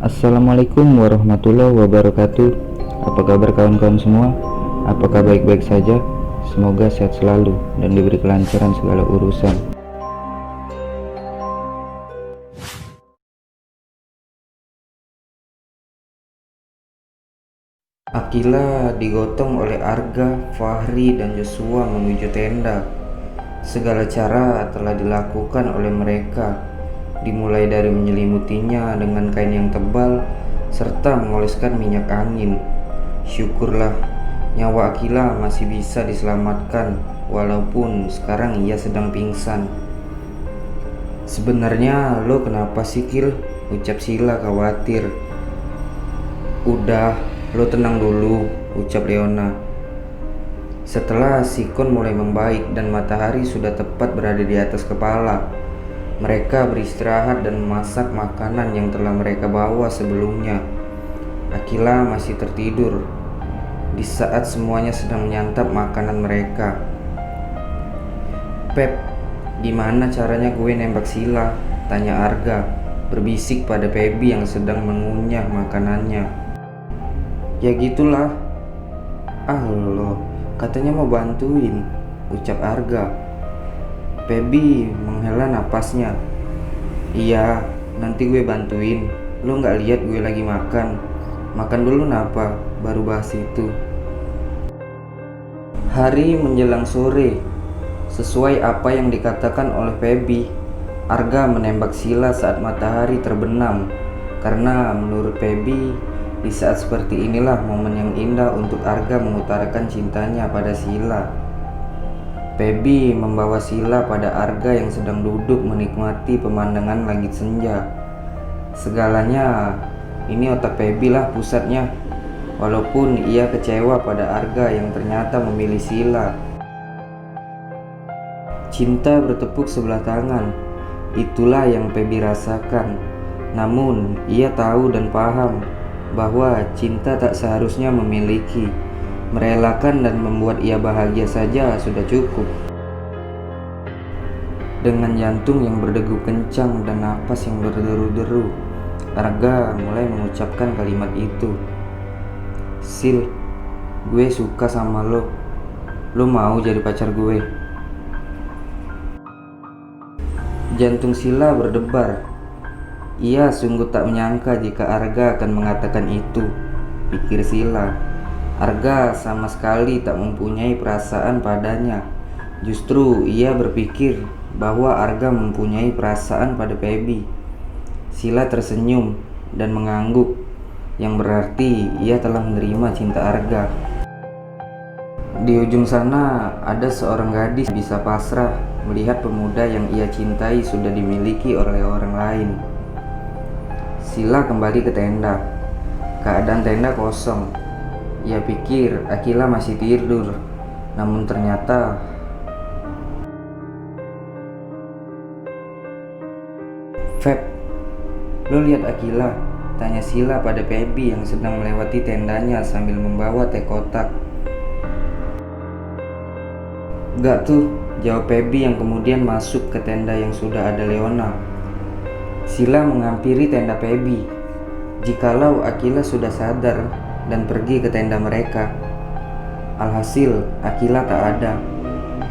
Assalamualaikum warahmatullahi wabarakatuh. Apa kabar kawan-kawan semua? Apakah baik-baik saja? Semoga sehat selalu dan diberi kelancaran segala urusan. Akila digotong oleh Arga, Fahri, dan Joshua menuju tenda. Segala cara telah dilakukan oleh mereka, dimulai dari menyelimutinya dengan kain yang tebal serta mengoleskan minyak angin. Syukurlah nyawa Akila masih bisa diselamatkan, walaupun sekarang ia sedang pingsan. Sebenarnya lo kenapa sih, Kil? Ucap Sila khawatir. Udah, lo tenang dulu, ucap Leona. Setelah sikon mulai membaik dan matahari sudah tepat berada di atas kepala, mereka beristirahat dan memasak makanan yang telah mereka bawa sebelumnya. Akila masih tertidur di saat semuanya sedang menyantap makanan mereka. Pep, gimana caranya gue nembak Sila? Tanya Arga, berbisik pada Pebi yang sedang mengunyah makanannya. Ya gitulah. Ah lo, katanya mau bantuin, ucap Arga. Pebi menghela napasnya. Iya, nanti gue bantuin. Lo gak lihat gue lagi makan? Makan dulu napa, baru bahas itu. Hari menjelang sore. Sesuai apa yang dikatakan oleh Pebi, Arga menembak Sila saat matahari terbenam. Karena menurut Pebi, di saat seperti inilah momen yang indah untuk Arga mengutarakan cintanya pada Sila. Pebi membawa Sila pada Arga yang sedang duduk menikmati pemandangan langit senja. Segalanya ini otak Pebi lah pusatnya, walaupun ia kecewa pada Arga yang ternyata memilih Sila. Cinta bertepuk sebelah tangan, itulah yang Pebi rasakan. Namun ia tahu dan paham bahwa cinta tak seharusnya memiliki. Merelakan dan membuat ia bahagia saja sudah cukup. Dengan jantung yang berdegup kencang dan napas yang berderu-deru, Arga mulai mengucapkan kalimat itu. Sil, gue suka sama lo. Lo mau jadi pacar gue? Jantung Sila berdebar. Ia sungguh tak menyangka jika Arga akan mengatakan itu, pikir Sila. Arga sama sekali tak mempunyai perasaan padanya. Justru ia berpikir bahwa Arga mempunyai perasaan pada Pebi. Sila tersenyum dan mengangguk, yang berarti ia telah menerima cinta Arga. Di ujung sana ada seorang gadis bisa pasrah melihat pemuda yang ia cintai sudah dimiliki oleh orang lain. Sila kembali ke tenda. Keadaan tenda kosong. Ia pikir Akila masih tidur, namun ternyata Feb, lo lihat Akila? Tanya Sila pada Pebi yang sedang melewati tendanya sambil membawa teh kotak. Gak tuh, jawab Pebi yang kemudian masuk ke tenda yang sudah ada Leona. Sila menghampiri tenda Pebi. Jikalau Akila sudah sadar dan pergi ke tenda mereka. Alhasil, Akila tak ada.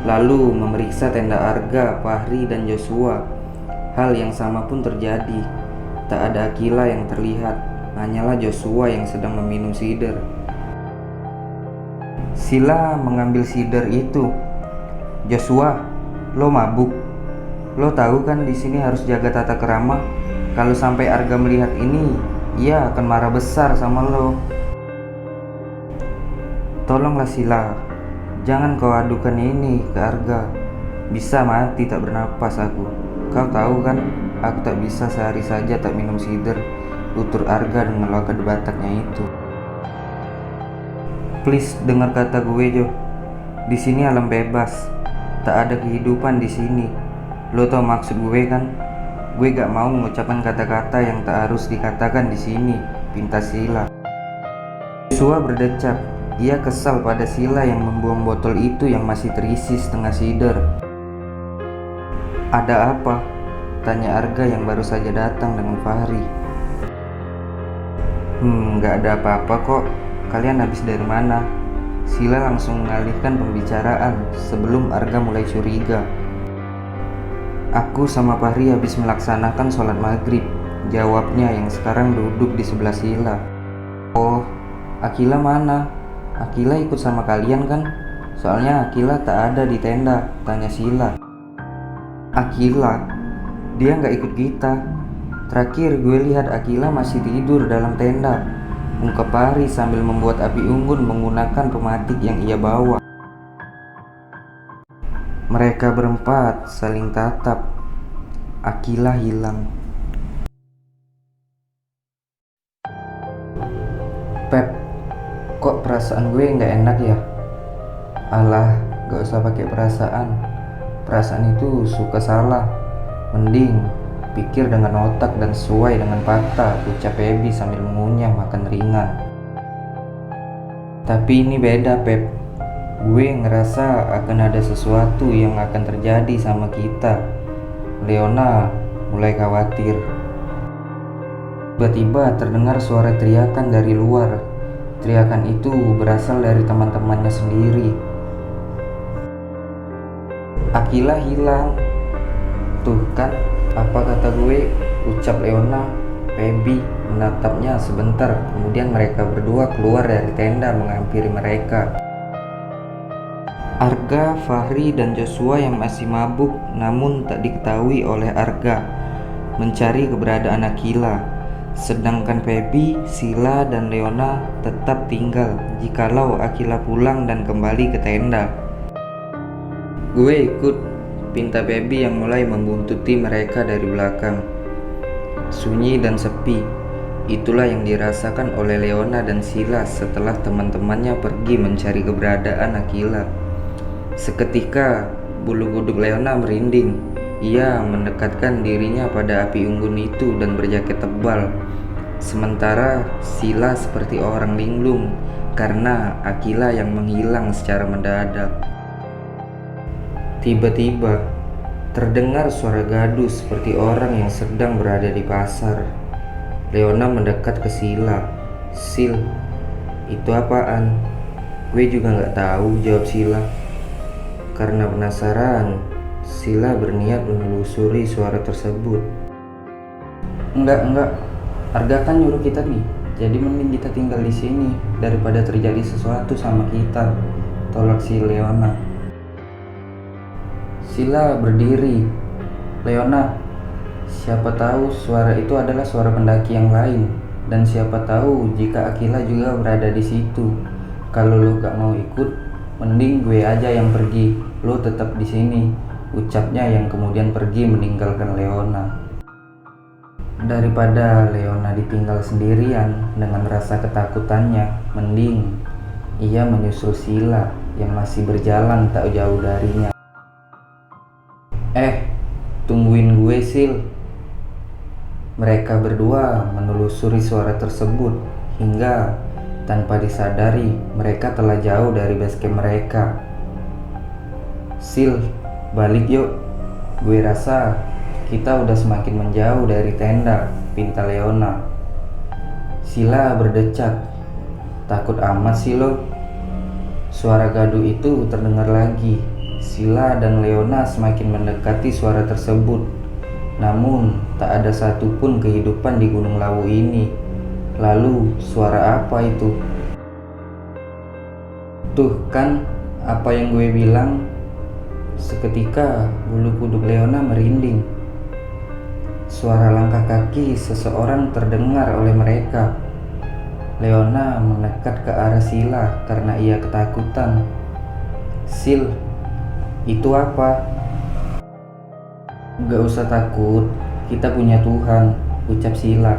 Lalu memeriksa tenda Arga, Fahri, dan Joshua. Hal yang sama pun terjadi. Tak ada Akila yang terlihat, hanyalah Joshua yang sedang meminum sider. Sila mengambil sider itu. Joshua, lo mabuk? Lo tahu kan di sini harus jaga tata krama. Kalau sampai Arga melihat ini, ia akan marah besar sama lo. Tolonglah Sila, jangan kau adukan ini ke Arga. Bisa mati tak bernapas aku. Kau tahu kan, aku tak bisa sehari saja tak minum sider, tutur Arga dengan logat Bataknya itu. Please dengar kata gue, Jo. Di sini alam bebas, tak ada kehidupan di sini. Lo tau maksud gue kan? Gue gak mau mengucapkan kata-kata yang tak harus dikatakan di sini, pinta Sila. Joshua berdecak. Ia kesal pada Sila yang membuang botol itu yang masih terisi setengah sider. Ada apa? Tanya Arga yang baru saja datang dengan Fahri. Nggak ada apa-apa kok. Kalian habis dari mana? Sila langsung mengalihkan pembicaraan sebelum Arga mulai curiga. Aku sama Fahri habis melaksanakan sholat maghrib, jawabnya yang sekarang duduk di sebelah Sila. Oh, Akila mana? Akila ikut sama kalian kan? Soalnya Akila tak ada di tenda, tanya Sila. Akila? Dia nggak ikut kita. Terakhir gue lihat Akila masih tidur dalam tenda, ungkap Fahri sambil membuat api unggun menggunakan pematik yang ia bawa. Mereka berempat saling tatap. Akila hilang. Pep, kok perasaan gue nggak enak ya? Alah, gak usah pakai perasaan. Perasaan itu suka salah. Mending pikir dengan otak dan sesuai dengan fakta, ucap Pebi sambil mengunyah makan ringan. Tapi ini beda, Pep. Gue ngerasa akan ada sesuatu yang akan terjadi sama kita. Leona mulai khawatir. Tiba-tiba terdengar suara teriakan dari luar. Teriakan itu berasal dari teman-temannya sendiri. Akila hilang. Tuh kan, apa kata gue, ucap Leona. Pebi menatapnya sebentar, kemudian mereka berdua keluar dari tenda menghampiri mereka. Arga, Fahri, dan Joshua yang masih mabuk namun tak diketahui oleh Arga mencari keberadaan Akila, sedangkan Pebi, Sila, dan Leona tetap tinggal jikalau Akila pulang dan kembali ke tenda. Gue ikut, pinta Pebi yang mulai membuntuti mereka dari belakang. Sunyi dan sepi, itulah yang dirasakan oleh Leona dan Sila setelah teman-temannya pergi mencari keberadaan Akila. Seketika, bulu kuduk Leona merinding. Ia mendekatkan dirinya pada api unggun itu dan berjaket tebal. Sementara Sila seperti orang linglung karena Akila yang menghilang secara mendadak. Tiba-tiba, terdengar suara gaduh seperti orang yang sedang berada di pasar. Leona mendekat ke Sila. Sil, itu apaan? Gue juga gak tahu, jawab Sila. Karena penasaran, Sila berniat menelusuri suara tersebut. Enggak. Arga kan nyuruh kita nih. Jadi mending kita tinggal di sini daripada terjadi sesuatu sama kita, tolak si Leona. Sila berdiri. Leona, siapa tahu suara itu adalah suara pendaki yang lain, dan siapa tahu jika Akila juga berada di situ. Kalau lo gak mau ikut, mending gue aja yang pergi, lo tetap di sini, ucapnya yang kemudian pergi meninggalkan Leona. Daripada Leona ditinggal sendirian dengan rasa ketakutannya, mending ia menyusul Sila yang masih berjalan tak jauh darinya. Tungguin gue, Sil. Mereka berdua menelusuri suara tersebut hingga tanpa disadari mereka telah jauh dari basecamp mereka. Sil, balik yuk. Gue rasa kita udah semakin menjauh dari tenda, pinta Leona. Sila berdecak. Takut amat sih lo. Suara gaduh itu terdengar lagi. Sila dan Leona semakin mendekati suara tersebut. Namun tak ada satupun kehidupan di Gunung Lawu ini. Lalu suara apa itu? Tuh kan, apa yang gue bilang. Seketika bulu kuduk Leona merinding. Suara langkah kaki seseorang terdengar oleh mereka. Leona mendekat ke arah Sila karena ia ketakutan. Sil, itu apa? Gak usah takut, kita punya Tuhan, ucap Sila.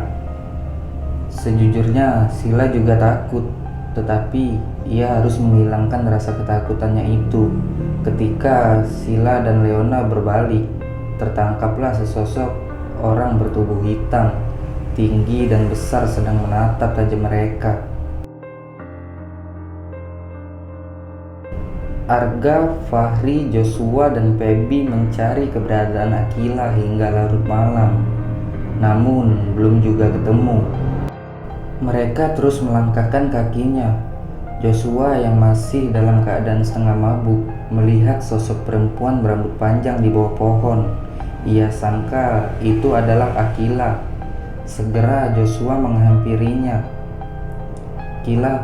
Sejujurnya Sila juga takut, tetapi ia harus menghilangkan rasa ketakutannya itu. Ketika Sila dan Leona berbalik, tertangkaplah sesosok orang bertubuh hitam, tinggi dan besar sedang menatap tajam mereka. Arga, Fahri, Joshua, dan Pebi mencari keberadaan Akila hingga larut malam, namun belum juga ketemu. Mereka terus melangkahkan kakinya. Joshua yang masih dalam keadaan setengah mabuk melihat sosok perempuan berambut panjang di bawah pohon. Ia sangka itu adalah Akila. Segera Joshua menghampirinya. "Kila,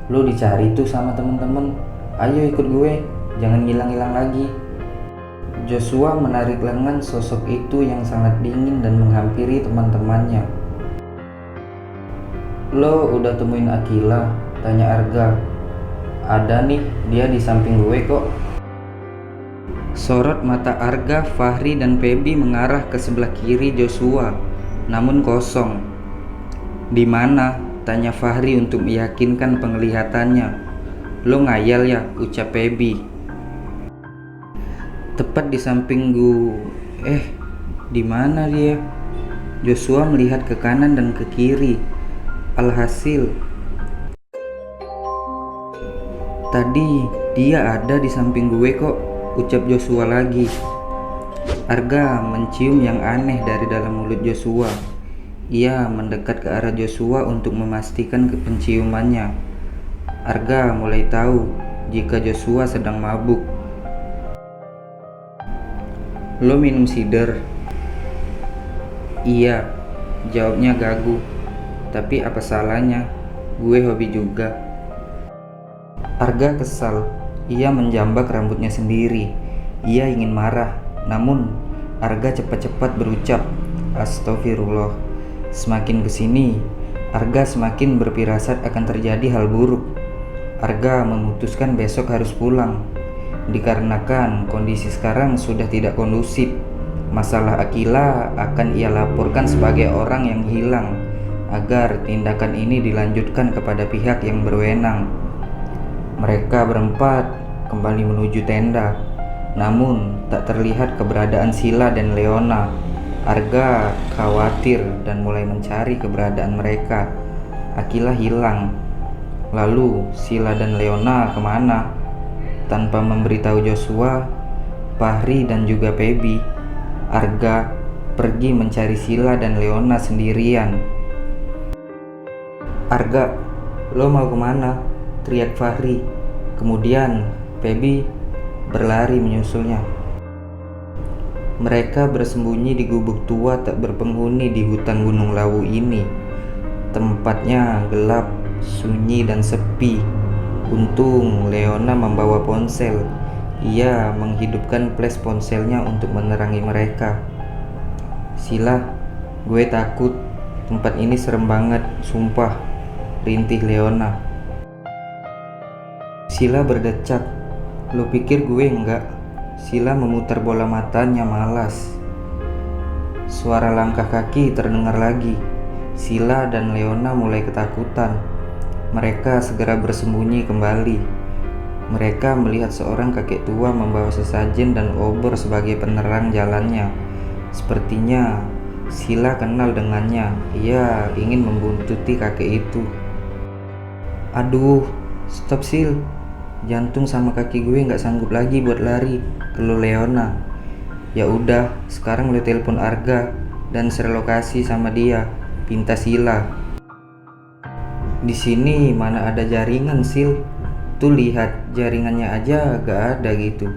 lo dicari tuh sama temen-temen. Ayo ikut gue, jangan ngilang-ngilang lagi." Joshua menarik lengan sosok itu yang sangat dingin dan menghampiri teman-temannya. "Lo udah temuin Akila?" tanya Arga. "Ada nih, dia di samping gue kok." Sorot mata Arga, Fahri, dan Feby mengarah ke sebelah kiri Joshua, namun kosong. "Di mana?" tanya Fahri untuk meyakinkan penglihatannya. "Lo ngayal ya?" ucap Feby. "Tepat di samping gue." Di mana dia?" Joshua melihat ke kanan dan ke kiri. Alhasil, "Tadi dia ada di samping gue kok," ucap Joshua lagi. Arga mencium yang aneh dari dalam mulut Joshua. Ia mendekat ke arah Joshua untuk memastikan penciumannya. Arga mulai tahu jika Joshua sedang mabuk. "Lo minum sider?" "Iya," jawabnya gagu. "Tapi apa salahnya? Gue hobi juga." Arga kesal. Ia menjambak rambutnya sendiri. Ia ingin marah, namun Arga cepat-cepat berucap, "Astagfirullah." Semakin kesini, Arga semakin berfirasat akan terjadi hal buruk. Arga memutuskan besok harus pulang, dikarenakan kondisi sekarang sudah tidak kondusif. Masalah Akila akan ia laporkan sebagai orang yang hilang, agar tindakan ini dilanjutkan kepada pihak yang berwenang. Mereka berempat kembali menuju tenda, namun tak terlihat keberadaan Sila dan Leona. Arga khawatir dan mulai mencari keberadaan mereka. Akila hilang. Lalu Sila dan Leona kemana? Tanpa memberitahu Joshua, Fahri, dan juga Feby, Arga pergi mencari Sila dan Leona sendirian. "Arga, lo mau kemana?" teriak Fahri. Kemudian Feby berlari menyusulnya. Mereka bersembunyi di gubuk tua tak berpenghuni di hutan Gunung Lawu ini. Tempatnya gelap, sunyi, dan sepi. Untung Leona membawa ponsel. Ia menghidupkan flash ponselnya untuk menerangi mereka. "Sila, gue takut. Tempat ini serem banget, sumpah," rintih Leona. Sila berdecak. "Lo pikir gue enggak?" Sila memutar bola matanya malas. Suara langkah kaki terdengar lagi. Sila dan Leona mulai ketakutan. Mereka segera bersembunyi kembali. Mereka melihat seorang kakek tua membawa sesajen dan obor sebagai penerang jalannya. Sepertinya Sila kenal dengannya. Ia ingin membuntuti kakek itu. "Aduh, stop Sil. Jantung sama kaki gue nggak sanggup lagi buat lari," keluh Leona. "Ya udah, sekarang lo telepon Arga dan share lokasi sama dia," pinta Sila. "Di sini mana ada jaringan, Sil. Tuh lihat, jaringannya aja gak ada gitu,"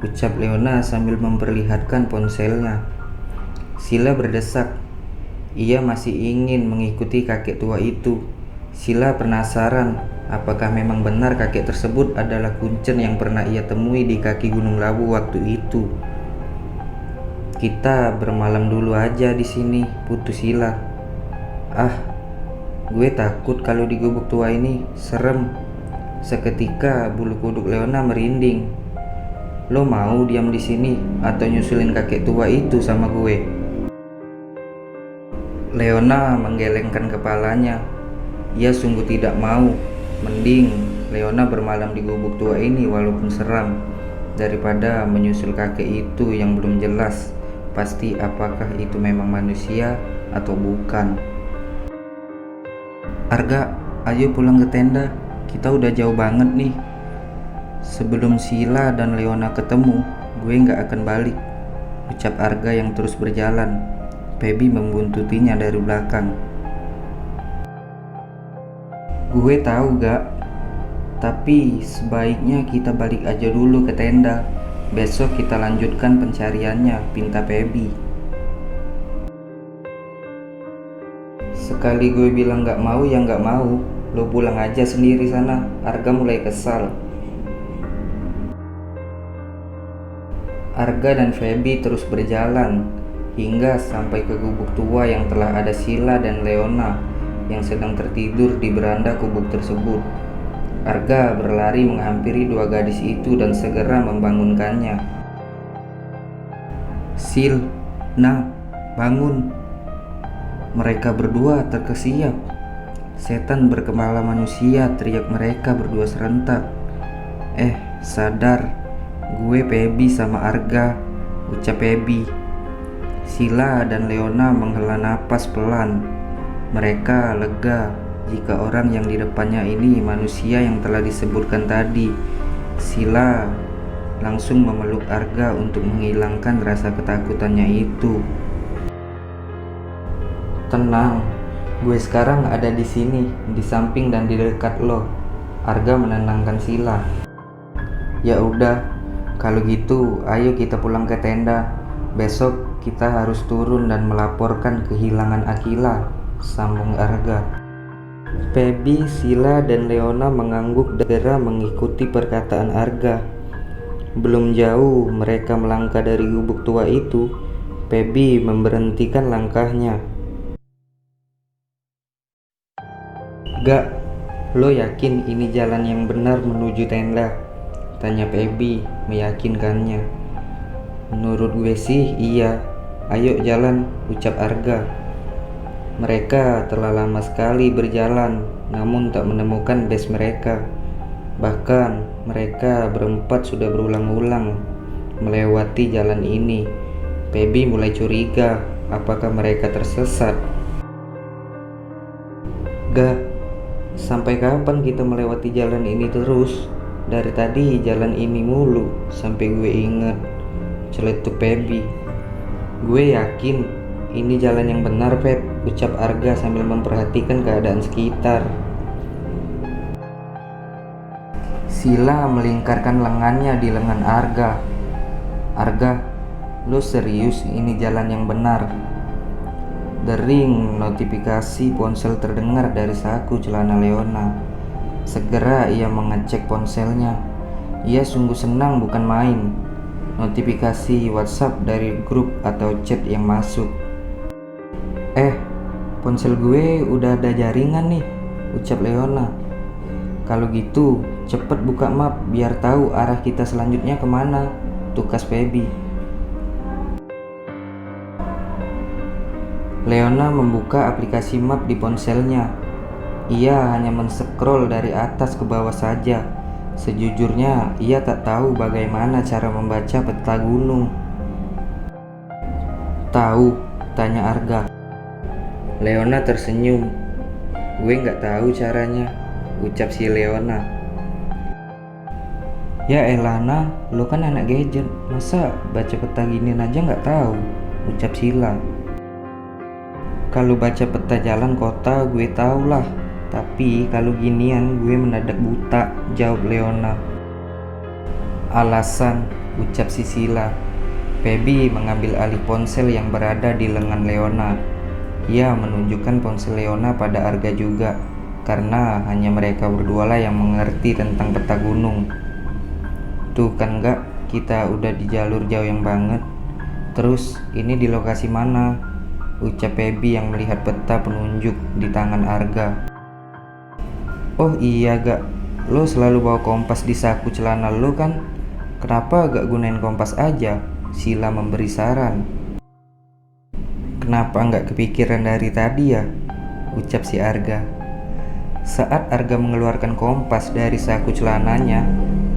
ucap Leona sambil memperlihatkan ponselnya. Sila berdesak. Ia masih ingin mengikuti kakek tua itu. Sila penasaran, apakah memang benar kakek tersebut adalah kuncen yang pernah ia temui di kaki Gunung Lawu waktu itu. "Kita bermalam dulu aja di sini," putus Sila. "Ah, gue takut kalau di gubuk tua ini, serem." Seketika bulu kuduk Leona merinding. "Lo mau diam di sini atau nyusulin kakek tua itu sama gue?" Leona menggelengkan kepalanya. Ia sungguh tidak mau. Mending Leona bermalam di gubuk tua ini walaupun seram, daripada menyusul kakek itu yang belum jelas pasti apakah itu memang manusia atau bukan. "Arga, ayo pulang ke tenda. Kita udah jauh banget nih. Sebelum Sila dan Leona ketemu, gue gak akan balik," ucap Arga yang terus berjalan. Feby membuntutinya dari belakang. Gue tahu gak, tapi sebaiknya kita balik aja dulu ke tenda. Besok kita lanjutkan pencariannya, pinta Pebi. Sekali gue bilang gak mau ya gak mau. Lo pulang aja sendiri sana. Arga mulai kesal. Arga dan Feby terus berjalan hingga sampai ke gubuk tua yang telah ada Sila dan Leona yang sedang tertidur di beranda gubuk tersebut. Arga berlari menghampiri dua gadis itu dan segera membangunkannya. Sil, nah, bangun. Mereka berdua terkesiap. Setan berkepala manusia, teriak mereka berdua serentak. Sadar, gue Pebi sama Arga, ucap Pebi. Sila dan Leona menghela napas pelan. Mereka lega jika orang yang di depannya ini manusia yang telah disebutkan tadi. Sila langsung memeluk Arga untuk menghilangkan rasa ketakutannya itu. Tenang, gue sekarang ada di sini, di samping dan di dekat lo. Arga menenangkan Sila. Ya udah, kalau gitu ayo kita pulang ke tenda. Besok kita harus turun dan melaporkan kehilangan Akila, sambung Arga. Pebi, Sila, dan Leona mengangguk segera mengikuti perkataan Arga. Belum jauh mereka melangkah dari gubuk tua itu, Pebi memberhentikan langkahnya. Gak, lo yakin ini jalan yang benar menuju tenda? Tanya Pebi meyakinkannya. Menurut gue sih iya, ayo jalan, ucap Arga. Mereka telah lama sekali berjalan namun tak menemukan base mereka. Bahkan mereka berempat sudah berulang-ulang melewati jalan ini. Pebi mulai curiga apakah mereka tersesat. Gak, sampai kapan kita melewati jalan ini terus? Dari tadi jalan ini mulu sampai gue inget, celetuk Pebi. Gue yakin ini jalan yang benar, Pep, ucap Arga sambil memperhatikan keadaan sekitar. Sila melingkarkan lengannya di lengan Arga. Arga, lo serius ini jalan yang benar? Dering notifikasi ponsel terdengar dari saku celana Leona. Segera ia mengecek ponselnya. Ia sungguh senang bukan main. Notifikasi WhatsApp dari grup atau chat yang masuk. Ponsel gue udah ada jaringan nih, ucap Leona. Kalau gitu, cepet buka map biar tahu arah kita selanjutnya kemana, tukas Pebi. Leona membuka aplikasi map di ponselnya. Ia hanya men-scroll dari atas ke bawah saja. Sejujurnya, ia tak tahu bagaimana cara membaca peta gunung. Tahu? Tanya Arga. Leona tersenyum. Gue nggak tahu caranya, ucap si Leona. Ya Elana, lo kan anak gadget, masa baca peta ginian aja nggak tahu, ucap Sila. Kalau baca peta jalan kota gue tau lah, tapi kalau ginian gue mendadak buta, jawab Leona. Alasan, ucap si Sila. Pebi mengambil alih ponsel yang berada di lengan Leona. Ia menunjukkan ponsel Leona pada Arga juga, karena hanya mereka berdua lah yang mengerti tentang peta gunung. Tuh kan gak, kita udah di jalur jauh yang banget. Terus ini di lokasi mana? Ucap Pebi yang melihat peta penunjuk di tangan Arga. Oh iya gak, lo selalu bawa kompas di saku celana lo kan? Kenapa gak gunain kompas aja? Sila memberi saran. Kenapa nggak kepikiran dari tadi ya? Ucap si Arga. Saat Arga mengeluarkan kompas dari saku celananya,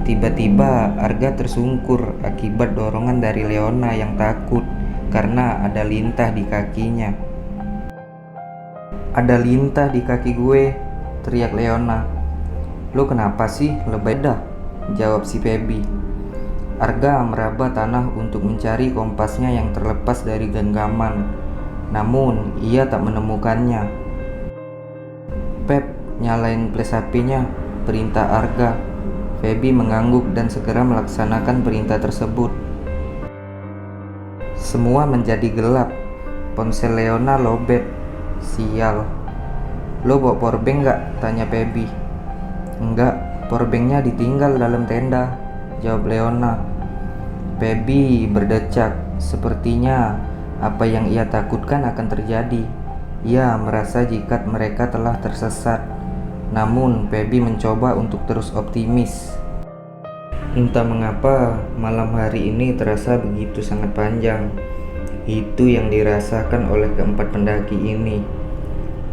tiba-tiba Arga tersungkur akibat dorongan dari Leona yang takut karena ada lintah di kakinya. Ada lintah di kaki gue, teriak Leona. Lo kenapa sih, lebay dah, jawab si Pebi. Arga meraba tanah untuk mencari kompasnya yang terlepas dari genggaman. Namun ia tak menemukannya. Pep, Nyalain flash HP-nya, perintah Arga. Feby mengangguk dan segera melaksanakan perintah tersebut. Semua menjadi gelap. Ponsel Leona lowbat. Sial. Lo bawa powerbank nggak? Tanya Feby. Enggak, powerbanknya ditinggal dalam tenda, jawab Leona. Feby berdecak. Sepertinya apa yang ia takutkan akan terjadi. Ia merasa jika mereka telah tersesat. Namun Feby mencoba untuk terus optimis. Entah mengapa malam hari ini terasa begitu sangat panjang. Itu yang dirasakan oleh keempat pendaki ini.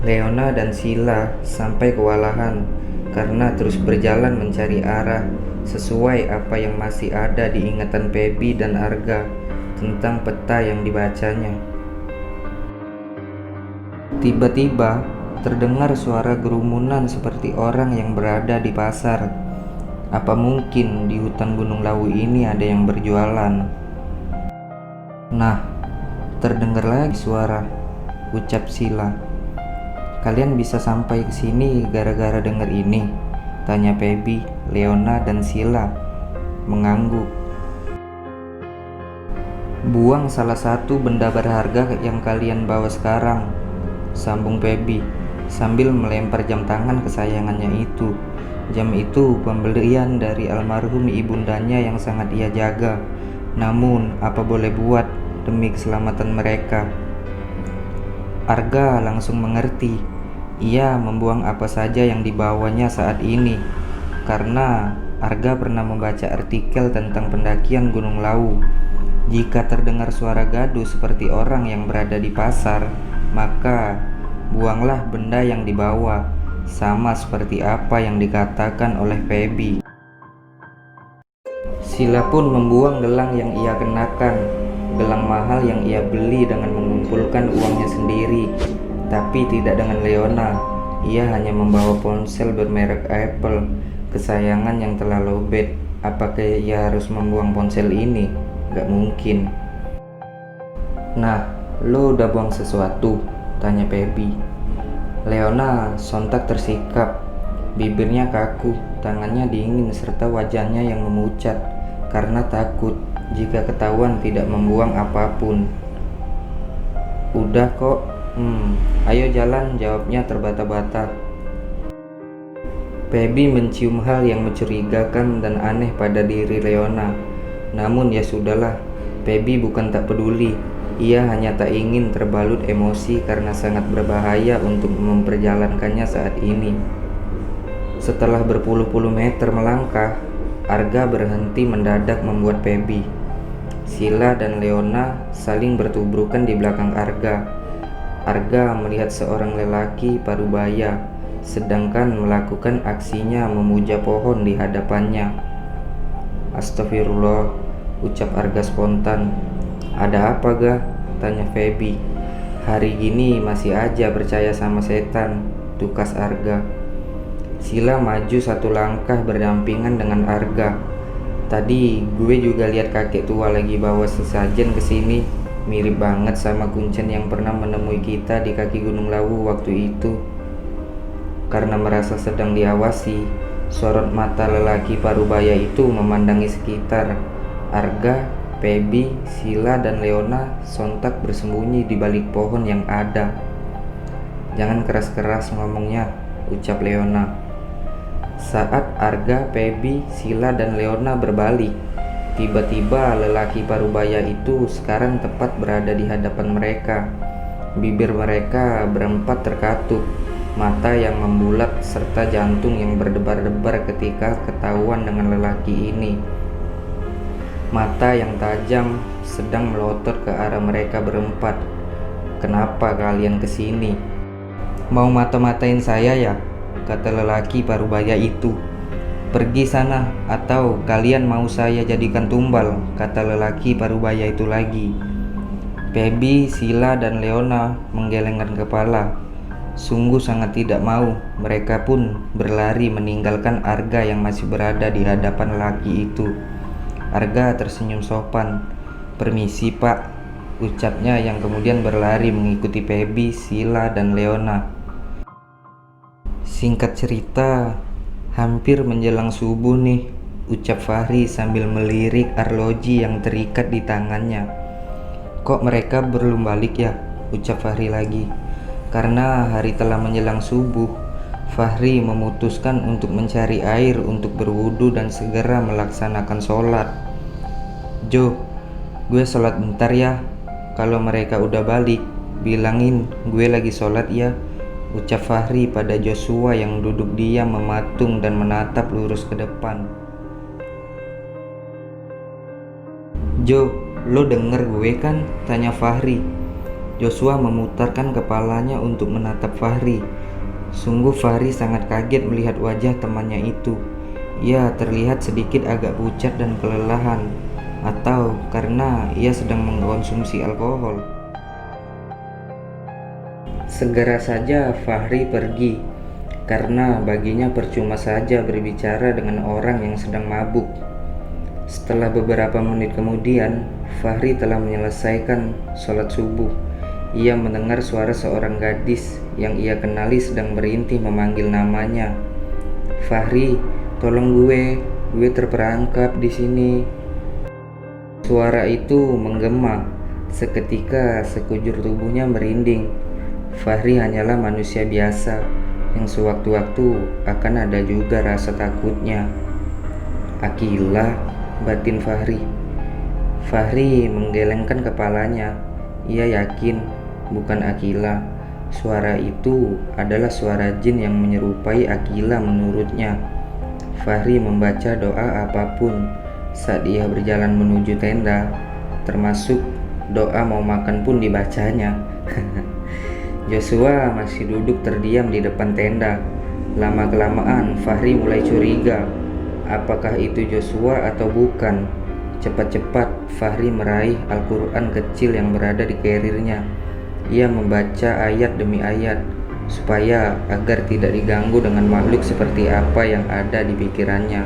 Leona dan Sila sampai kewalahan karena terus berjalan mencari arah sesuai apa yang masih ada di ingatan Feby dan Arga tentang peta yang dibacanya. Tiba-tiba terdengar suara gerumunan seperti orang yang berada di pasar. Apa mungkin di hutan Gunung Lawu ini ada yang berjualan? Nah, terdengar lagi suara, ucap Sila. Kalian bisa sampai ke sini gara-gara dengar ini? Tanya Feby, Leona, dan Sila mengangguk. Buang salah satu benda berharga yang kalian bawa sekarang, sambung Feby sambil melempar jam tangan kesayangannya itu. Jam itu pembelian dari almarhum ibundanya yang sangat ia jaga. Namun apa boleh buat demi keselamatan mereka. Arga langsung mengerti. Ia membuang apa saja yang dibawanya saat ini karena Arga pernah membaca artikel tentang pendakian Gunung Lawu. Jika terdengar suara gaduh seperti orang yang berada di pasar, maka buanglah benda yang dibawa, sama seperti apa yang dikatakan oleh Feby. Sila pun membuang gelang yang ia kenakan, gelang mahal yang ia beli dengan mengumpulkan uangnya sendiri, tapi tidak dengan Leona. Ia hanya membawa ponsel bermerek Apple, kesayangan yang telah lowbat. Apakah ia harus membuang ponsel ini? Gak mungkin. Nah, lo udah buang sesuatu? Tanya Feby. Leona sontak tersikap. Bibirnya kaku, tangannya dingin serta wajahnya yang memucat karena takut jika ketahuan tidak membuang apapun. Udah kok. Ayo jalan, jawabnya terbata-bata. Feby mencium hal yang mencurigakan dan aneh pada diri Leona. Namun ya sudahlah, Feby bukan tak peduli. Ia hanya tak ingin terbalut emosi karena sangat berbahaya untuk memperjalankannya saat ini. Setelah berpuluh-puluh meter melangkah, Arga berhenti mendadak membuat Feby. Sila dan Leona saling bertubrukan di belakang Arga. Arga melihat seorang lelaki parubaya, sedangkan melakukan aksinya memuja pohon di hadapannya. Astagfirullah, ucap Arga spontan. Ada apa gah? Tanya Feby. Hari gini masih aja percaya sama setan, tukas Arga. Sila maju satu langkah berdampingan dengan Arga. Tadi gue juga lihat kakek tua lagi bawa sesajen ke sini, mirip banget sama kuncen yang pernah menemui kita di kaki Gunung Lawu waktu itu. Karena merasa sedang diawasi, sorot mata lelaki parubaya itu memandangi sekitar. Arga, Feby, Sila, dan Leona sontak bersembunyi di balik pohon yang ada. Jangan keras-keras ngomongnya, ucap Leona. Saat Arga, Feby, Sila, dan Leona berbalik, tiba-tiba lelaki parubaya itu sekarang tepat berada di hadapan mereka. Bibir mereka berempat terkatup, mata yang membulat serta jantung yang berdebar-debar ketika ketahuan dengan lelaki ini. Mata yang tajam sedang melotot ke arah mereka berempat. Kenapa kalian kesini? Mau mata-matain saya ya? Kata lelaki parubaya itu. Pergi sana, atau kalian mau saya jadikan tumbal, kata lelaki parubaya itu lagi. Feby, Sila, dan Leona menggelengkan kepala. Sungguh sangat tidak mau. Mereka pun berlari meninggalkan Arga yang masih berada di hadapan lelaki itu. Arga tersenyum sopan. Permisi pak, ucapnya yang kemudian berlari mengikuti Feby, Sila, dan Leona. Singkat cerita, hampir menjelang subuh nih, ucap Fahri sambil melirik arloji yang terikat di tangannya. Kok mereka belum balik ya? Ucap Fahri lagi. Karena hari telah menjelang subuh, Fahri memutuskan untuk mencari air untuk berwudu dan segera melaksanakan sholat. Jo, gue sholat bentar ya. Kalau mereka udah balik, bilangin gue lagi sholat ya, ucap Fahri pada Joshua yang duduk diam mematung dan menatap lurus ke depan. Jo, lo denger gue kan? Tanya Fahri. Joshua memutarkan kepalanya untuk menatap Fahri. Sungguh Fahri sangat kaget melihat wajah temannya itu. Ia terlihat sedikit agak pucat dan kelelahan, atau karena ia sedang mengkonsumsi alkohol. Segera saja Fahri pergi, karena baginya percuma saja berbicara dengan orang yang sedang mabuk. Setelah beberapa menit kemudian, Fahri telah menyelesaikan sholat subuh. Ia mendengar suara seorang gadis yang ia kenali sedang merintih memanggil namanya. Fahri, tolong gue terperangkap di sini. Suara itu menggema. Seketika sekujur tubuhnya merinding. Fahri hanyalah manusia biasa yang sewaktu-waktu akan ada juga rasa takutnya. Akilah, batin Fahri. Fahri menggelengkan kepalanya. Ia yakin bukan Akila. Suara itu adalah suara jin yang menyerupai Akila menurutnya. Fahri membaca doa apapun saat ia berjalan menuju tenda, termasuk doa mau makan pun dibacanya. Joshua masih duduk terdiam di depan tenda. Lama-kelamaan Fahri mulai curiga. Apakah itu Joshua atau bukan? Cepat-cepat Fahri meraih Al-Quran kecil yang berada di kerirnya. Ia membaca ayat demi ayat supaya agar tidak diganggu dengan makhluk seperti apa yang ada di pikirannya.